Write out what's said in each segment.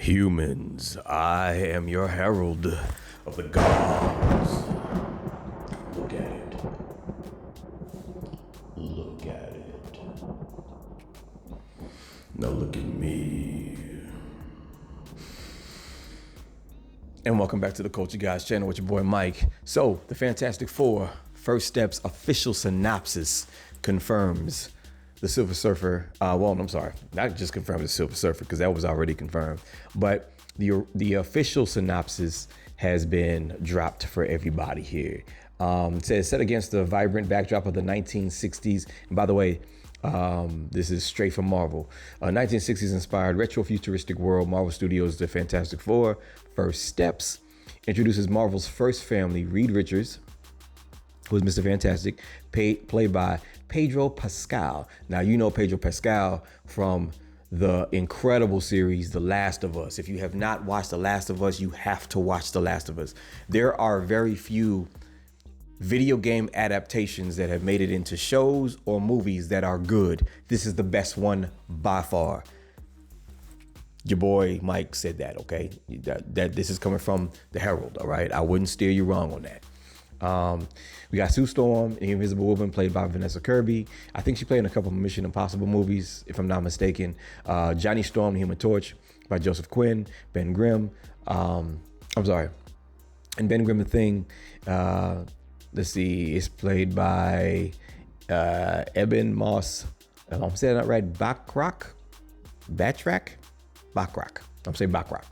Humans, I am your herald of the gods. Look at it. Look at it. Now look at me. And welcome back to the Culture Guys channel with your boy Mike. So, the Fantastic Four First Steps official synopsis confirms the Silver Surfer. Not just confirmed the Silver Surfer because that was already confirmed, but the official synopsis has been dropped for everybody here. It says set against the vibrant backdrop of the 1960s. And by the way, this is straight from Marvel. 1960s inspired retro-futuristic world. Marvel Studios' The Fantastic Four First Steps introduces Marvel's first family. Reed Richards, who is Mr. Fantastic, played by Pedro Pascal. Now, you know Pedro Pascal from the incredible series, The Last of Us. If you have not watched The Last of Us, you have to watch The Last of Us. There are very few video game adaptations that have made it into shows or movies that are good. This is the best one by far. Your boy Mike said that, okay? That this is coming from the Herald, all right? I wouldn't steer you wrong on that. We got Sue Storm, the Invisible Woman, played by Vanessa Kirby. I think she played in a couple of Mission Impossible movies, if I'm not mistaken. Johnny Storm, the Human Torch, by Joseph Quinn. Ben Grimm, and Ben Grimm, the Thing, let's see, it's played by Eben Moss. I'm saying that right, Backrack. I'm saying Backrack.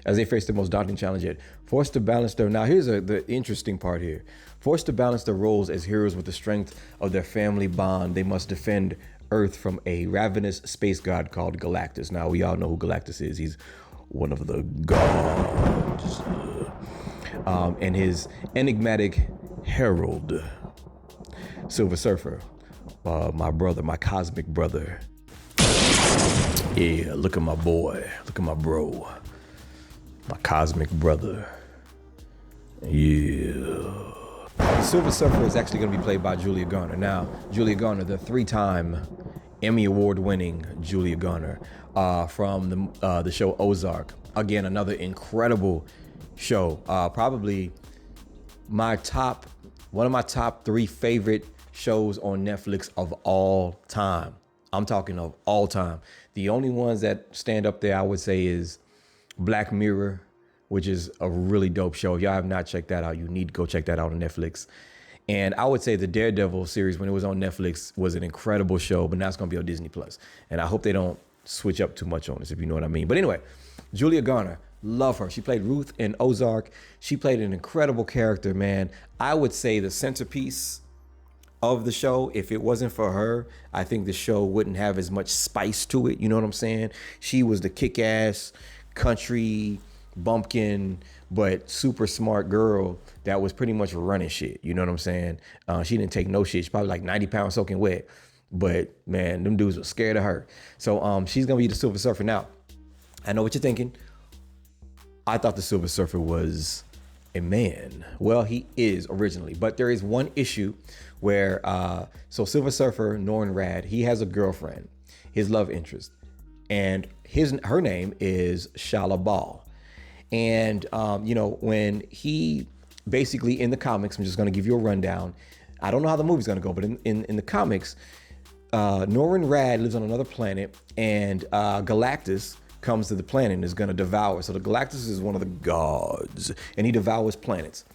As they face the most daunting challenge yet. Forced to balance their, now here's the interesting part here. Forced to balance their roles as heroes with the strength of their family bond, they must defend Earth from a ravenous space god called Galactus. Now, we all know who Galactus is. He's one of the gods. And his enigmatic herald, Silver Surfer, my brother, my cosmic brother. Yeah, look at my boy, look at my bro. My cosmic brother. Yeah. The Silver Surfer is actually going to be played by Julia Garner. Now, Julia Garner, the three-time Emmy Award-winning Julia Garner from the show Ozark. Again, another incredible show. Probably one of my top three favorite shows on Netflix of all time. I'm talking of all time. The only ones that stand up there, I would say, is Black Mirror, which is a really dope show. If y'all have not checked that out, you need to go check that out on Netflix. And I would say the Daredevil series, when it was on Netflix, was an incredible show, but now it's gonna be on Disney Plus. And I hope they don't switch up too much on us, if you know what I mean. But anyway, Julia Garner, love her. She played Ruth in Ozark. She played an incredible character, man. I would say the centerpiece of the show. If it wasn't for her, I think the show wouldn't have as much spice to it. You know what I'm saying? She was the kick-ass country bumpkin, but super smart girl that was pretty much running shit. You know what I'm saying? She didn't take no shit. She's probably like 90 pounds soaking wet, but man, them dudes were scared of her. So she's gonna be the Silver Surfer. Now, I know what you're thinking. I thought the Silver Surfer was a man. Well, he is originally, but there is one issue where, so Silver Surfer, Norrin Radd, he has a girlfriend, his love interest, and her name is Shala Ball. And, when he basically in the comics, I'm just going to give you a rundown. I don't know how the movie's going to go, but in the comics, Norrin Radd lives on another planet, and Galactus comes to the planet and is going to devour. So the Galactus is one of the gods, and he devours planets.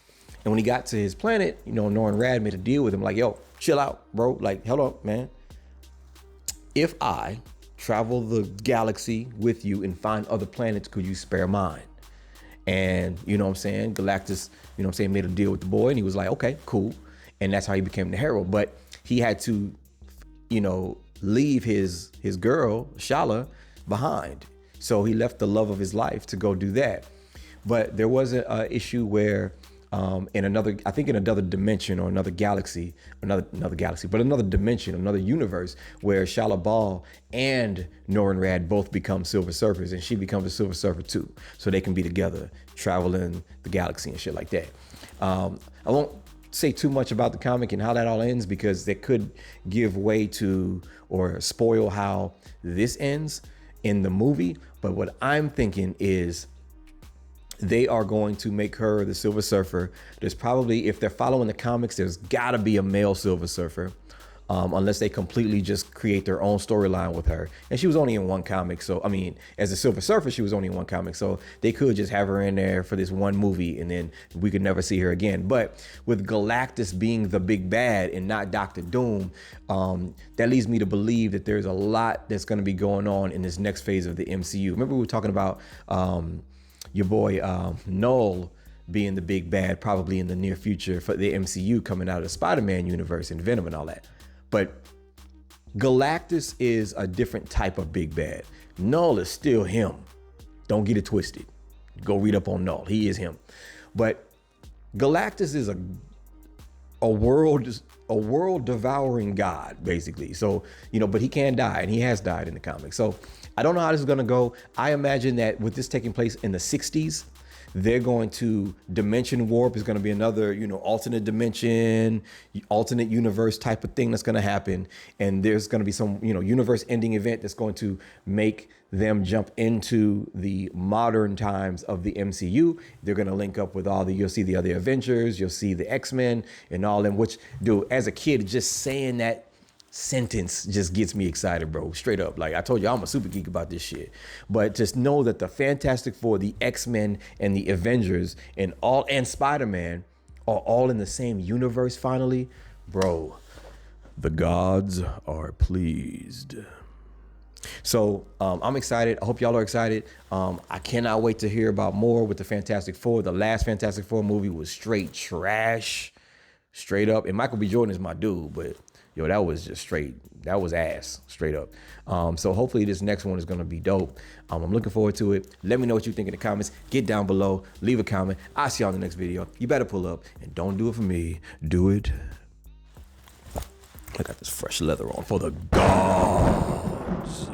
And when he got to his planet, Norrin Radd made a deal with him, like, yo, chill out, bro. Like, hold up, man. If I travel the galaxy with you and find other planets, could you spare mine? And you know what I'm saying? Galactus, made a deal with the boy, and he was like, okay, cool. And that's how he became the Herald. But he had to, leave his girl, Shala, behind. So he left the love of his life to go do that. But there was an issue where in another dimension or another galaxy, another dimension, another universe, where Shala Ball and Norrin Radd both become Silver Surfers, and she becomes a Silver Surfer too. So they can be together, traveling the galaxy and shit like that. I won't say too much about the comic and how that all ends, because that could give way to or spoil how this ends. in the movie. But what I'm thinking is they are going to make her the Silver Surfer. There's probably, if they're following the comics, there's gotta be a male Silver Surfer. Unless they completely just create their own storyline with her. And she was only in one comic. So, I mean, as a Silver Surfer, she was only in one comic. So they could just have her in there for this one movie and then we could never see her again. But with Galactus being the big bad and not Doctor Doom, that leads me to believe that there's a lot that's gonna be going on in this next phase of the MCU. Remember we were talking about your boy Null being the big bad probably in the near future for the MCU coming out of the Spider-Man universe and Venom and all that. But Galactus is a different type of big bad. Null is still him. Don't get it twisted. Go read up on Null. He is him. But Galactus is a world devouring god, basically. So, but he can die, and he has died in the comics. So I don't know how this is gonna go. I imagine that with this taking place in the 60s, they're going to dimension warp. Is going to be another, alternate dimension, alternate universe type of thing that's going to happen. And there's going to be some, universe ending event that's going to make them jump into the modern times of the MCU. They're going to link up with you'll see the other Avengers, you'll see the X-Men and all them, which, dude, as a kid, just saying that sentence just gets me excited, bro. Straight up. Like I told you, I'm a super geek about this shit. But just know that the Fantastic Four, the X-Men, and the Avengers, and Spider-Man are all in the same universe finally. Bro, the gods are pleased. So I'm excited. I hope y'all are excited. I cannot wait to hear about more with the Fantastic Four. The last Fantastic Four movie was straight trash. Straight up. And Michael B. Jordan is my dude, but yo, that was just that was ass, straight up. So hopefully this next one is gonna be dope. I'm looking forward to it. Let me know what you think in the comments. Get down below, leave a comment. I'll see y'all in the next video. You better pull up and don't do it for me. Do it. I got this fresh leather on for the gods.